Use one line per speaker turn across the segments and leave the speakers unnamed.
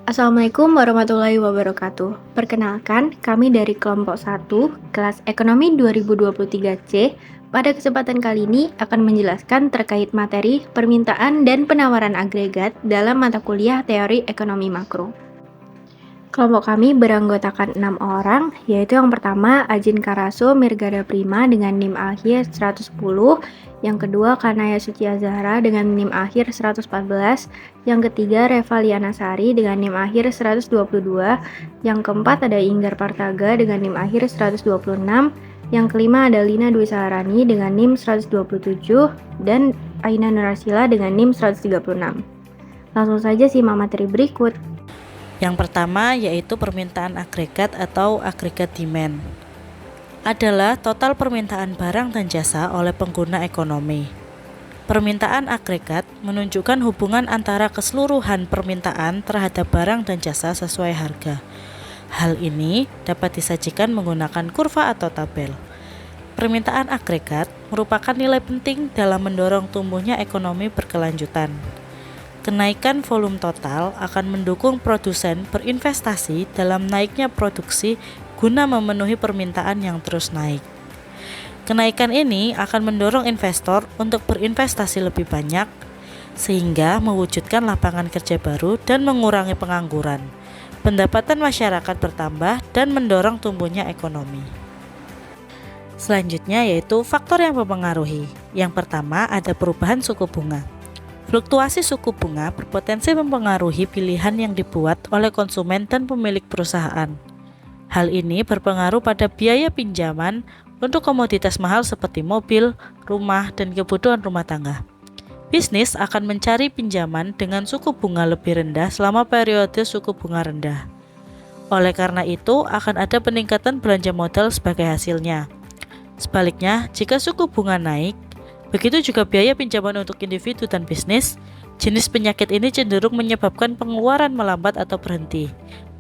Assalamualaikum warahmatullahi wabarakatuh. Perkenalkan, kami dari kelompok 1, kelas Ekonomi 2023C. Pada kesempatan kali ini akan menjelaskan terkait materi permintaan dan penawaran agregat dalam mata kuliah Teori Ekonomi Makro. Kelompok kami beranggotakan 6 orang, yaitu yang pertama Ajin Karaso Mirgada Prima dengan NIM akhir 110, yang kedua Kanaya Suci Azhara dengan NIM akhir 114, yang ketiga Reva Lianasari dengan NIM akhir 122, yang keempat ada Inggar Partaga dengan NIM akhir 126, yang kelima ada Lina Dwi Saharani dengan NIM 127, dan Aina Nurasila dengan NIM 136. Langsung saja simak materi berikut.
Yang pertama yaitu permintaan agregat atau agregat demand. Adalah total permintaan barang dan jasa oleh pengguna ekonomi. Permintaan agregat menunjukkan hubungan antara keseluruhan permintaan terhadap barang dan jasa sesuai harga. Hal ini dapat disajikan menggunakan kurva atau tabel. Permintaan agregat merupakan nilai penting dalam mendorong tumbuhnya ekonomi berkelanjutan. Kenaikan volume total akan mendukung produsen berinvestasi dalam naiknya produksi guna memenuhi permintaan yang terus naik. Kenaikan ini akan mendorong investor untuk berinvestasi lebih banyak, sehingga mewujudkan lapangan kerja baru dan mengurangi pengangguran. Pendapatan masyarakat bertambah dan mendorong tumbuhnya ekonomi. Selanjutnya yaitu faktor yang mempengaruhi. Yang pertama ada perubahan suku bunga. Fluktuasi suku bunga berpotensi mempengaruhi pilihan yang dibuat oleh konsumen dan pemilik perusahaan. Hal ini berpengaruh pada biaya pinjaman untuk komoditas mahal seperti mobil, rumah, dan kebutuhan rumah tangga. Bisnis akan mencari pinjaman dengan suku bunga lebih rendah selama periode suku bunga rendah. Oleh karena itu, akan ada peningkatan belanja modal sebagai hasilnya. Sebaliknya, jika suku bunga naik, begitu juga biaya pinjaman untuk individu dan bisnis. Jenis penyakit ini cenderung menyebabkan pengeluaran melambat atau berhenti.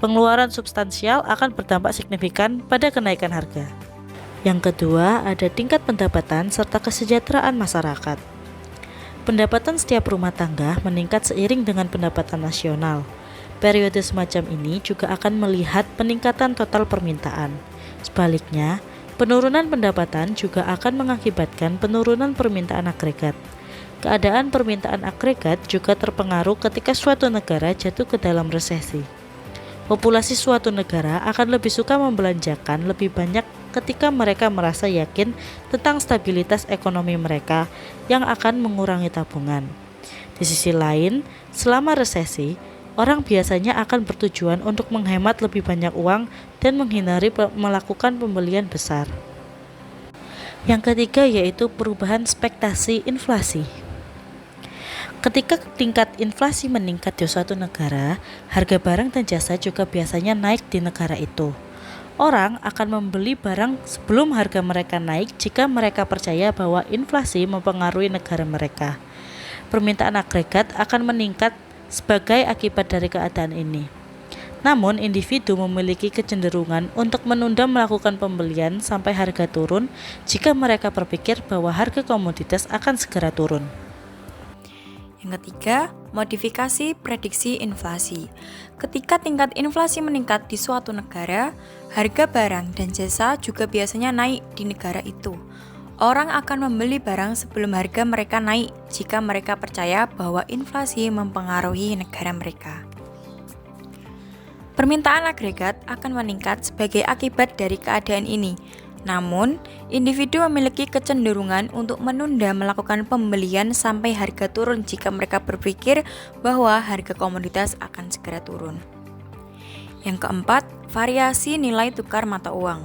Pengeluaran substansial akan berdampak signifikan pada kenaikan harga. Yang kedua, ada tingkat pendapatan serta kesejahteraan masyarakat. Pendapatan setiap rumah tangga meningkat seiring dengan pendapatan nasional. Periode semacam ini juga akan melihat peningkatan total permintaan. Sebaliknya, penurunan pendapatan juga akan mengakibatkan penurunan permintaan agregat. Keadaan permintaan agregat juga terpengaruh ketika suatu negara jatuh ke dalam resesi. Populasi suatu negara akan lebih suka membelanjakan lebih banyak ketika mereka merasa yakin tentang stabilitas ekonomi mereka yang akan mengurangi tabungan. Di sisi lain, selama resesi, orang biasanya akan bertujuan untuk menghemat lebih banyak uang dan menghindari melakukan pembelian besar. Yang ketiga yaitu perubahan ekspektasi inflasi. Ketika tingkat inflasi meningkat di suatu negara, harga barang dan jasa juga biasanya naik di negara itu. Orang akan membeli barang sebelum harga mereka naik jika mereka percaya bahwa inflasi mempengaruhi negara mereka. Permintaan agregat akan meningkat sebagai akibat dari keadaan ini. Namun, individu memiliki kecenderungan untuk menunda melakukan pembelian sampai harga turun jika mereka berpikir bahwa harga komoditas akan segera turun.
Yang ketiga, modifikasi prediksi inflasi. Ketika tingkat inflasi meningkat di suatu negara, harga barang dan jasa juga biasanya naik di negara itu. Orang akan membeli barang sebelum harga mereka naik jika mereka percaya bahwa inflasi mempengaruhi negara mereka. Permintaan agregat akan meningkat sebagai akibat dari keadaan ini. Namun, individu memiliki kecenderungan untuk menunda melakukan pembelian sampai harga turun jika mereka berpikir bahwa harga komoditas akan segera turun. Yang keempat, variasi nilai tukar mata uang.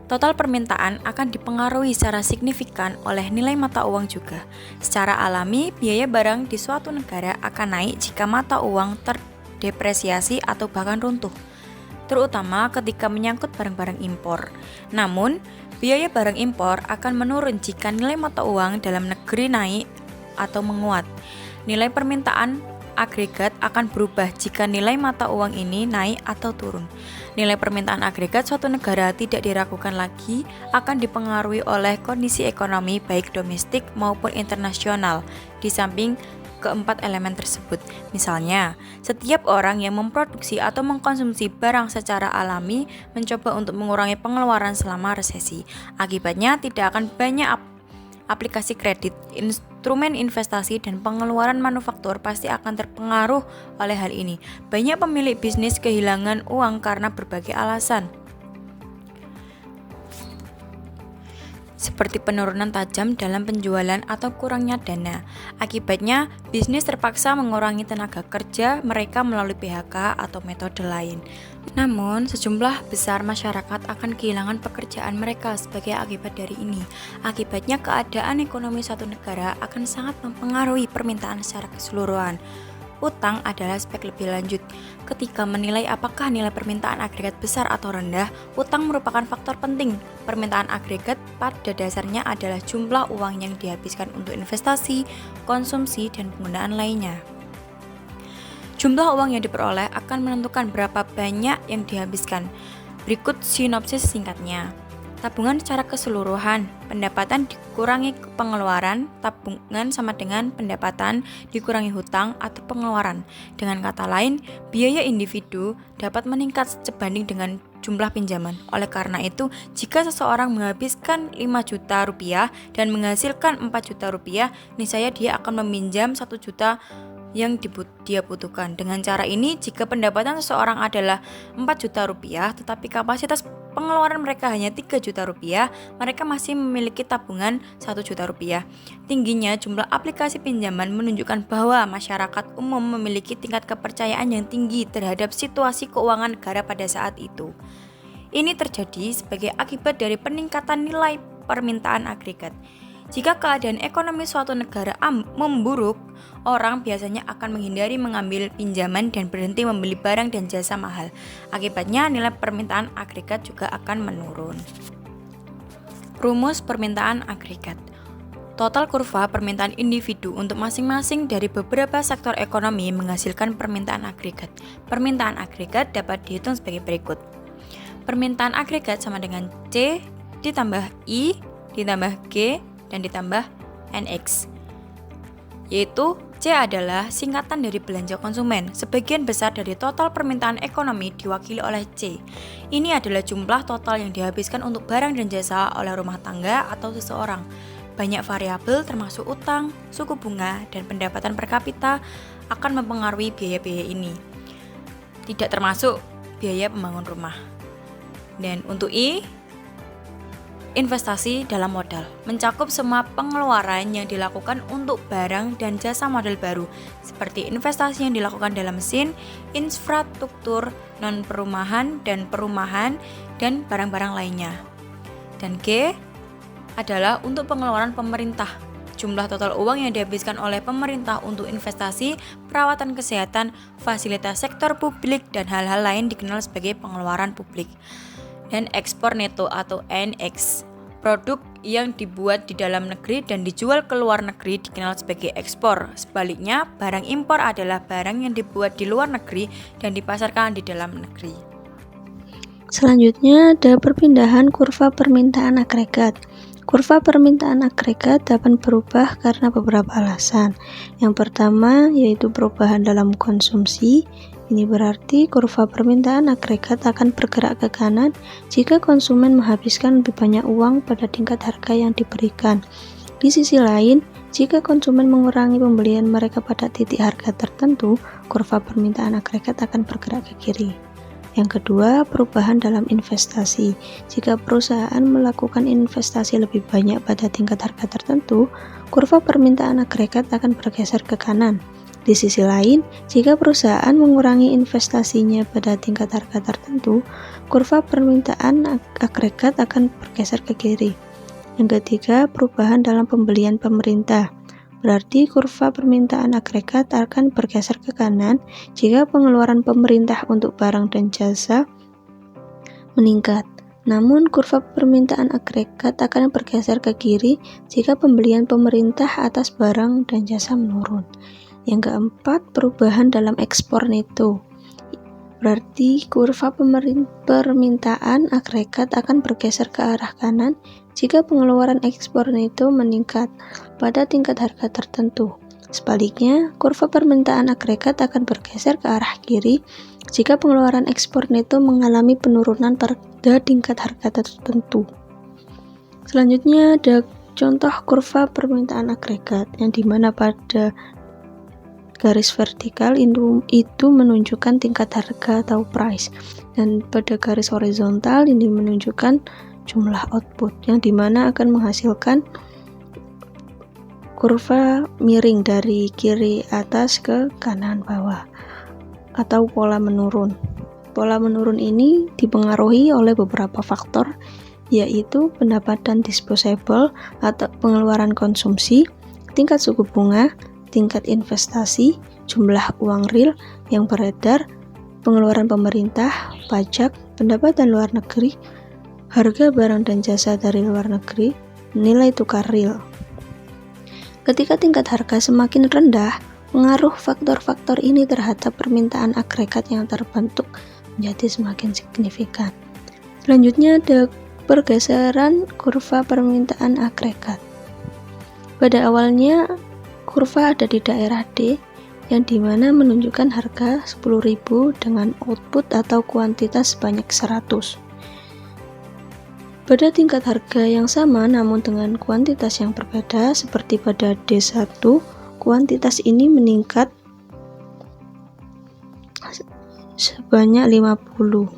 Total permintaan akan dipengaruhi secara signifikan oleh nilai mata uang juga. Secara alami, biaya barang di suatu negara akan naik jika mata uang terdepresiasi atau bahkan runtuh, terutama ketika menyangkut barang-barang impor. Namun, biaya barang impor akan menurun jika nilai mata uang dalam negeri naik atau menguat. Nilai permintaan agregat akan berubah jika nilai mata uang ini naik atau turun. Nilai permintaan agregat suatu negara tidak diragukan lagi akan dipengaruhi oleh kondisi ekonomi baik domestik maupun internasional, di samping keempat elemen tersebut. Misalnya, setiap orang yang memproduksi atau mengkonsumsi barang secara alami mencoba untuk mengurangi pengeluaran selama resesi. Akibatnya tidak akan banyak aplikasi kredit, instrumen investasi, dan pengeluaran manufaktur pasti akan terpengaruh oleh hal ini. Banyak pemilik bisnis kehilangan uang karena berbagai alasan, seperti penurunan tajam dalam penjualan atau kurangnya dana. Akibatnya, bisnis terpaksa mengurangi tenaga kerja mereka melalui PHK atau metode lain. Namun, sejumlah besar masyarakat akan kehilangan pekerjaan mereka sebagai akibat dari ini. Akibatnya, keadaan ekonomi suatu negara akan sangat mempengaruhi permintaan secara keseluruhan. Utang adalah aspek lebih lanjut. Ketika menilai apakah nilai permintaan agregat besar atau rendah, utang merupakan faktor penting. Permintaan agregat pada dasarnya adalah jumlah uang yang dihabiskan untuk investasi, konsumsi, dan penggunaan lainnya. Jumlah uang yang diperoleh akan menentukan berapa banyak yang dihabiskan. Berikut sinopsis singkatnya. Tabungan secara keseluruhan, pendapatan dikurangi pengeluaran, tabungan sama dengan pendapatan dikurangi hutang atau pengeluaran. Dengan kata lain, biaya individu dapat meningkat sebanding dengan jumlah pinjaman. Oleh karena itu, jika seseorang menghabiskan 5 juta rupiah dan menghasilkan 4 juta rupiah, niscaya dia akan meminjam 1 juta yang dia butuhkan. Dengan cara ini, jika pendapatan seseorang adalah 4 juta rupiah, tetapi kapasitas pengeluaran mereka hanya 3 juta rupiah, mereka masih memiliki tabungan 1 juta rupiah. Tingginya jumlah aplikasi pinjaman menunjukkan bahwa masyarakat umum memiliki tingkat kepercayaan yang tinggi terhadap situasi keuangan negara pada saat itu. Ini terjadi sebagai akibat dari peningkatan nilai permintaan agregat. Jika keadaan ekonomi suatu negara memburuk, orang biasanya akan menghindari mengambil pinjaman dan berhenti membeli barang dan jasa mahal. Akibatnya, nilai permintaan agregat juga akan menurun. Rumus permintaan agregat. Total kurva permintaan individu untuk masing-masing dari beberapa sektor ekonomi menghasilkan permintaan agregat. Permintaan agregat dapat dihitung sebagai berikut. Permintaan agregat sama dengan C ditambah I ditambah G dan ditambah NX, yaitu C adalah singkatan dari belanja konsumen. Sebagian besar dari total permintaan ekonomi diwakili oleh C. Ini adalah jumlah total yang dihabiskan untuk barang dan jasa oleh rumah tangga atau seseorang. Banyak variabel termasuk utang, suku bunga, dan pendapatan per kapita akan mempengaruhi biaya-biaya ini. Tidak termasuk biaya pembangun rumah. Dan untuk I, investasi dalam modal mencakup semua pengeluaran yang dilakukan untuk barang dan jasa model baru, seperti investasi yang dilakukan dalam mesin, infrastruktur, non-perumahan, dan perumahan, dan barang-barang lainnya. Dan G adalah untuk pengeluaran pemerintah. Jumlah total uang yang dihabiskan oleh pemerintah untuk investasi, perawatan kesehatan, fasilitas sektor publik, dan hal-hal lain dikenal sebagai pengeluaran publik. Dan ekspor neto atau NX. Produk yang dibuat di dalam negeri dan dijual ke luar negeri dikenal sebagai ekspor. Sebaliknya, barang impor adalah barang yang dibuat di luar negeri dan dipasarkan di dalam negeri.
Selanjutnya ada perpindahan kurva permintaan agregat. Kurva permintaan agregat dapat berubah karena beberapa alasan. Yang pertama yaitu perubahan dalam konsumsi. Ini berarti kurva permintaan agregat akan bergerak ke kanan jika konsumen menghabiskan lebih banyak uang pada tingkat harga yang diberikan. Di sisi lain, jika konsumen mengurangi pembelian mereka pada titik harga tertentu, kurva permintaan agregat akan bergerak ke kiri. Yang kedua, perubahan dalam investasi. Jika perusahaan melakukan investasi lebih banyak pada tingkat harga tertentu, kurva permintaan agregat akan bergeser ke kanan. Di sisi lain, jika perusahaan mengurangi investasinya pada tingkat harga tertentu, kurva permintaan agregat akan bergeser ke kiri. Yang ketiga, perubahan dalam pembelian pemerintah. Berarti kurva permintaan agregat akan bergeser ke kanan jika pengeluaran pemerintah untuk barang dan jasa meningkat. Namun, kurva permintaan agregat akan bergeser ke kiri jika pembelian pemerintah atas barang dan jasa menurun. Yang keempat, perubahan dalam ekspor neto. Berarti kurva permintaan agregat akan bergeser ke arah kanan jika pengeluaran ekspor neto meningkat pada tingkat harga tertentu.
Sebaliknya, kurva permintaan agregat akan bergeser ke arah kiri jika pengeluaran ekspor neto mengalami penurunan pada tingkat harga tertentu. Selanjutnya ada contoh kurva permintaan agregat yang dimana pada garis vertikal itu menunjukkan tingkat harga atau price, dan pada garis horizontal ini menunjukkan jumlah output yang dimana akan menghasilkan kurva miring dari kiri atas ke kanan bawah atau pola menurun. Pola menurun ini dipengaruhi oleh beberapa faktor, yaitu pendapatan disposable atau pengeluaran konsumsi, tingkat suku bunga, tingkat investasi, jumlah uang real yang beredar, pengeluaran pemerintah, pajak, pendapatan luar negeri, harga barang dan jasa dari luar negeri, nilai tukar real. Ketika tingkat harga semakin rendah, pengaruh faktor-faktor ini terhadap permintaan agregat yang terbentuk menjadi semakin signifikan. Selanjutnya ada pergeseran kurva permintaan agregat. Pada awalnya, kurva ada di daerah D, yang dimana menunjukkan harga 10.000 dengan output atau kuantitas sebanyak 100. Pada tingkat harga yang sama namun dengan kuantitas yang berbeda, seperti pada D1, kuantitas ini meningkat sebanyak 50,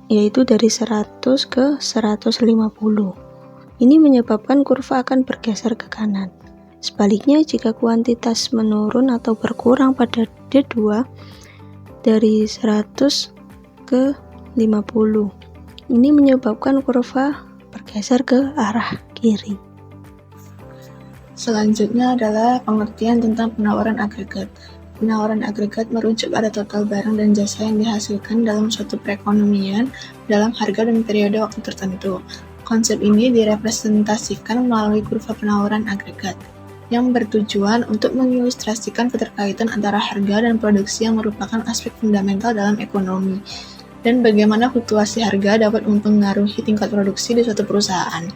yaitu dari 100 ke 150. Ini menyebabkan kurva akan bergeser ke kanan. Sebaliknya, jika kuantitas menurun atau berkurang pada D2 dari 100 ke 50, ini menyebabkan kurva bergeser ke arah kiri.
Selanjutnya adalah pengertian tentang penawaran agregat. Penawaran agregat merujuk pada total barang dan jasa yang dihasilkan dalam suatu perekonomian dalam harga dan periode waktu tertentu. Konsep ini direpresentasikan melalui kurva penawaran agregat, yang bertujuan untuk mengilustrasikan keterkaitan antara harga dan produksi yang merupakan aspek fundamental dalam ekonomi, dan bagaimana fluktuasi harga dapat mempengaruhi tingkat produksi di suatu perusahaan.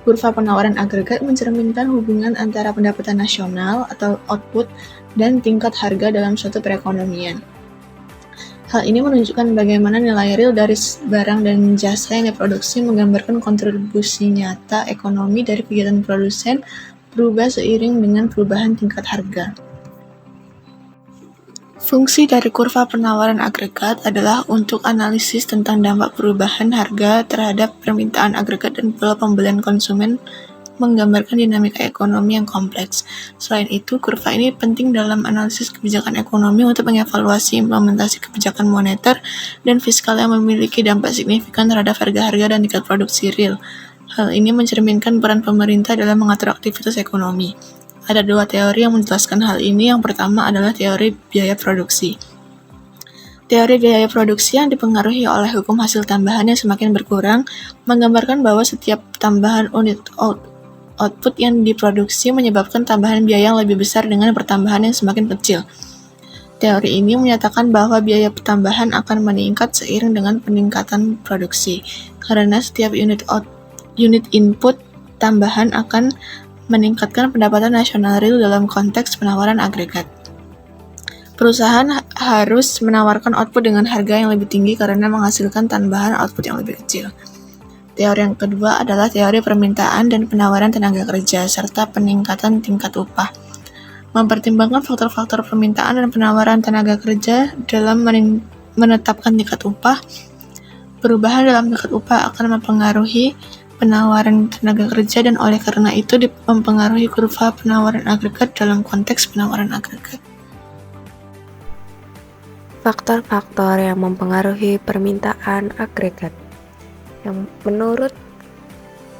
Kurva penawaran agregat mencerminkan hubungan antara pendapatan nasional atau output dan tingkat harga dalam suatu perekonomian. Hal ini menunjukkan bagaimana nilai real dari barang dan jasa yang diproduksi menggambarkan kontribusi nyata ekonomi dari kegiatan produsen berubah seiring dengan perubahan tingkat harga. Fungsi dari kurva penawaran agregat adalah untuk analisis tentang dampak perubahan harga terhadap permintaan agregat dan pola pembelian konsumen, menggambarkan dinamika ekonomi yang kompleks. Selain itu, kurva ini penting dalam analisis kebijakan ekonomi untuk mengevaluasi implementasi kebijakan moneter dan fiskal yang memiliki dampak signifikan terhadap harga-harga dan tingkat produksi real. Hal ini mencerminkan peran pemerintah dalam mengatur aktivitas ekonomi. Ada dua teori yang menjelaskan hal ini. Yang pertama adalah teori biaya produksi. Teori biaya produksi yang dipengaruhi oleh hukum hasil tambahan yang semakin berkurang, menggambarkan bahwa setiap tambahan unit output yang diproduksi menyebabkan tambahan biaya yang lebih besar dengan pertambahan yang semakin kecil. Teori ini menyatakan bahwa biaya tambahan akan meningkat seiring dengan peningkatan produksi, karena setiap unit input tambahan akan meningkatkan pendapatan nasional real dalam konteks penawaran agregat. Perusahaan harus menawarkan output dengan harga yang lebih tinggi karena menghasilkan tambahan output yang lebih kecil. Teori yang kedua adalah teori permintaan dan penawaran tenaga kerja serta peningkatan tingkat upah. Mempertimbangkan faktor-faktor permintaan dan penawaran tenaga kerja dalam menetapkan tingkat upah. Perubahan dalam tingkat upah akan mempengaruhi penawaran tenaga kerja dan oleh karena itu mempengaruhi kurva penawaran agregat dalam konteks penawaran agregat.
Faktor-faktor yang mempengaruhi permintaan agregat. Yang menurut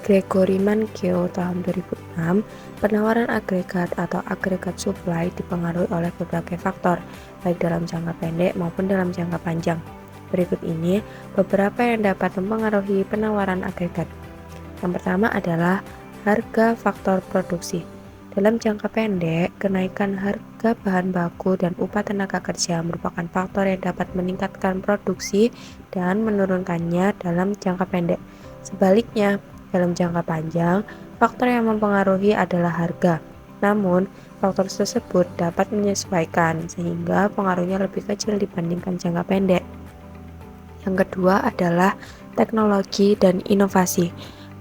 Gregory Mankiw tahun 2006, penawaran agregat atau agregat supply dipengaruhi oleh berbagai faktor, baik dalam jangka pendek maupun dalam jangka panjang. Berikut ini beberapa yang dapat mempengaruhi penawaran agregat. Yang pertama adalah harga faktor produksi. Dalam jangka pendek, kenaikan harga bahan baku dan upah tenaga kerja merupakan faktor yang dapat meningkatkan produksi dan menurunkannya dalam jangka pendek. Sebaliknya, dalam jangka panjang, faktor yang mempengaruhi adalah harga. Namun, faktor tersebut dapat menyesuaikan sehingga pengaruhnya lebih kecil dibandingkan jangka pendek. Yang kedua adalah teknologi dan inovasi.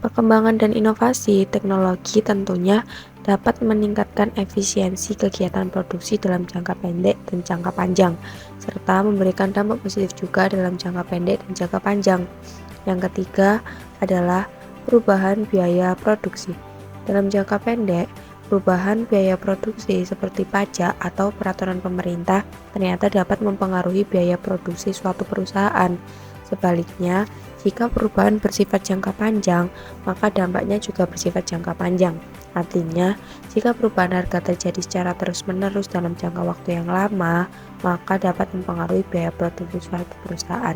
Perkembangan dan inovasi teknologi tentunya dapat meningkatkan efisiensi kegiatan produksi dalam jangka pendek dan jangka panjang, serta memberikan dampak positif juga dalam jangka pendek dan jangka panjang. Yang ketiga adalah perubahan biaya produksi. Dalam jangka pendek, perubahan biaya produksi seperti pajak atau peraturan pemerintah ternyata dapat mempengaruhi biaya produksi suatu perusahaan. Sebaliknya, jika perubahan bersifat jangka panjang, maka dampaknya juga bersifat jangka panjang. Artinya, jika perubahan harga terjadi secara terus-menerus dalam jangka waktu yang lama, maka dapat mempengaruhi biaya produksi suatu perusahaan.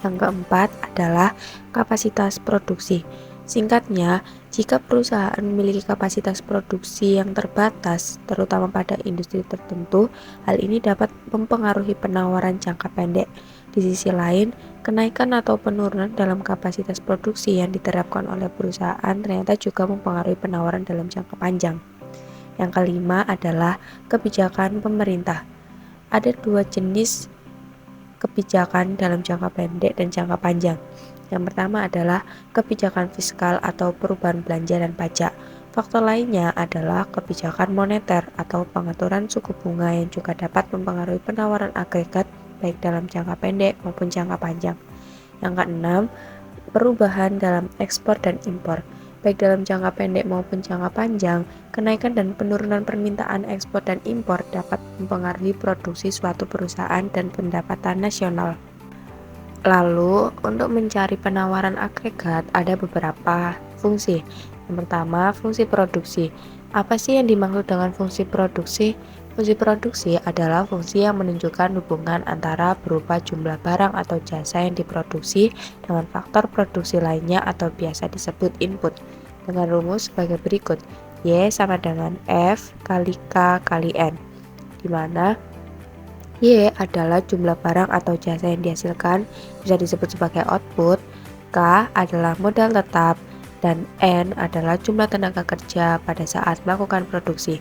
Yang keempat adalah kapasitas produksi. Singkatnya, jika perusahaan memiliki kapasitas produksi yang terbatas, terutama pada industri tertentu, hal ini dapat mempengaruhi penawaran jangka pendek. Di sisi lain, kenaikan atau penurunan dalam kapasitas produksi yang diterapkan oleh perusahaan ternyata juga mempengaruhi penawaran dalam jangka panjang. Yang kelima adalah kebijakan pemerintah. Ada dua jenis kebijakan dalam jangka pendek dan jangka panjang. Yang pertama adalah kebijakan fiskal atau perubahan belanja dan pajak. Faktor lainnya adalah kebijakan moneter atau pengaturan suku bunga yang juga dapat mempengaruhi penawaran agregat baik dalam jangka pendek maupun jangka panjang. Yang keenam, perubahan dalam ekspor dan impor. Baik dalam jangka pendek maupun jangka panjang, kenaikan dan penurunan permintaan ekspor dan impor dapat mempengaruhi produksi suatu perusahaan dan pendapatan nasional. Lalu, untuk mencari penawaran agregat ada beberapa fungsi. Yang pertama, fungsi produksi. Apa sih yang dimaksud dengan fungsi produksi? Fungsi produksi adalah fungsi yang menunjukkan hubungan antara berupa jumlah barang atau jasa yang diproduksi dengan faktor produksi lainnya atau biasa disebut input. Dengan rumus sebagai berikut, Y sama dengan F kali K kali N, di mana Y adalah jumlah barang atau jasa yang dihasilkan, bisa disebut sebagai output, K adalah modal tetap, dan N adalah jumlah tenaga kerja pada saat melakukan produksi.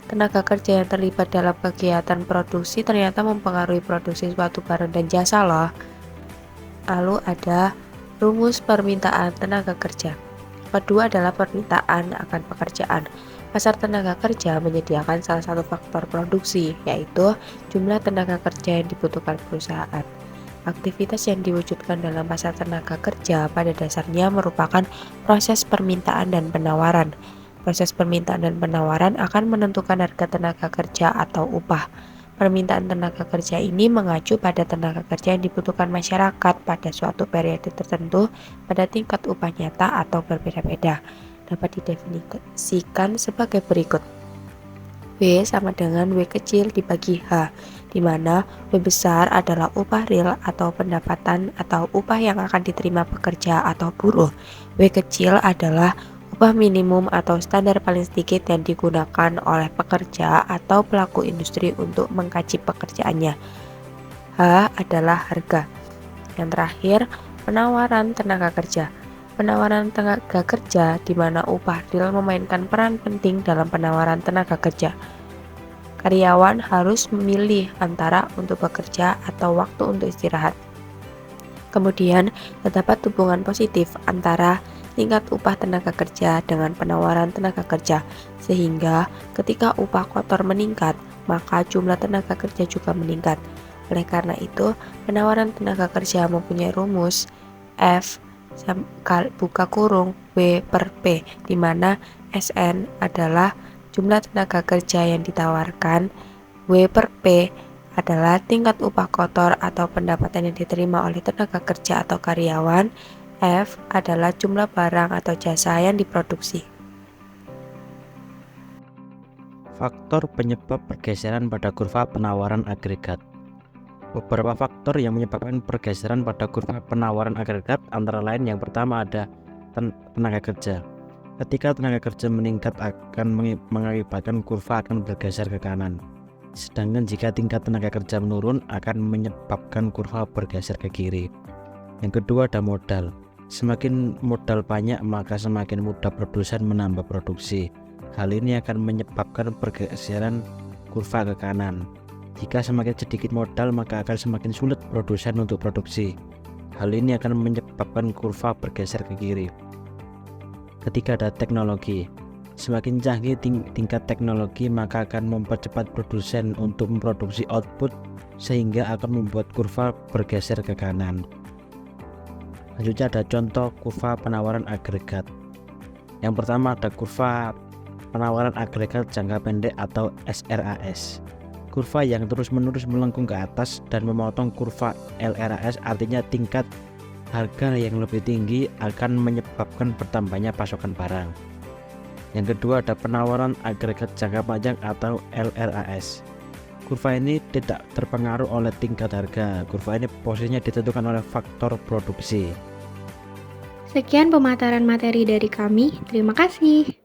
Tenaga kerja yang terlibat dalam kegiatan produksi ternyata mempengaruhi produksi suatu barang dan jasa loh. Lalu ada rumus permintaan tenaga kerja. Kedua adalah permintaan akan pekerjaan. Pasar tenaga kerja menyediakan salah satu faktor produksi, yaitu jumlah tenaga kerja yang dibutuhkan perusahaan. Aktivitas yang diwujudkan dalam pasar tenaga kerja pada dasarnya merupakan proses permintaan dan penawaran. Proses permintaan dan penawaran akan menentukan harga tenaga kerja atau upah. Permintaan tenaga kerja ini mengacu pada tenaga kerja yang dibutuhkan masyarakat pada suatu periode tertentu pada tingkat upah nyata atau berbeda-beda. Dapat didefinisikan sebagai berikut. W sama dengan W kecil dibagi H, di mana W besar adalah upah real atau pendapatan atau upah yang akan diterima pekerja atau buruh. W kecil adalah upah minimum atau standar paling sedikit yang digunakan oleh pekerja atau pelaku industri untuk mengkaji pekerjaannya. H adalah harga. Yang terakhir, penawaran tenaga kerja. Penawaran tenaga kerja di mana upah real memainkan peran penting dalam penawaran tenaga kerja. Karyawan harus memilih antara untuk bekerja atau waktu untuk istirahat. Kemudian, terdapat hubungan positif antara tingkat upah tenaga kerja dengan penawaran tenaga kerja, sehingga ketika upah kotor meningkat, maka jumlah tenaga kerja juga meningkat. Oleh karena itu, penawaran tenaga kerja mempunyai rumus F buka kurung W per P, di mana SN adalah jumlah tenaga kerja yang ditawarkan, W per P adalah tingkat upah kotor atau pendapatan yang diterima oleh tenaga kerja atau karyawan, F adalah jumlah barang atau jasa yang diproduksi.
Faktor penyebab pergeseran pada kurva penawaran agregat. Beberapa faktor yang menyebabkan pergeseran pada kurva penawaran agregat antara lain yang pertama ada tenaga kerja. Ketika tenaga kerja meningkat akan mengakibatkan kurva akan bergeser ke kanan. Sedangkan jika tingkat tenaga kerja menurun akan menyebabkan kurva bergeser ke kiri. Yang kedua ada modal. Semakin modal banyak maka semakin mudah produsen menambah produksi. Hal ini akan menyebabkan pergeseran kurva ke kanan. Jika semakin sedikit modal, maka akan semakin sulit produsen untuk produksi. Hal ini akan menyebabkan kurva bergeser ke kiri. Ketika ada teknologi, semakin canggih tingkat teknologi, maka akan mempercepat produsen untuk memproduksi output sehingga akan membuat kurva bergeser ke kanan. Selanjutnya ada contoh kurva penawaran agregat. Yang pertama ada kurva penawaran agregat jangka pendek atau SRAS. Kurva yang terus-menerus melengkung ke atas dan memotong kurva LRAS, artinya tingkat harga yang lebih tinggi akan menyebabkan bertambahnya pasokan barang. Yang kedua ada penawaran agregat jangka panjang atau LRAS. Kurva ini tidak terpengaruh oleh tingkat harga. Kurva ini posisinya ditentukan oleh faktor produksi.
Sekian pemaparan materi dari kami. Terima kasih.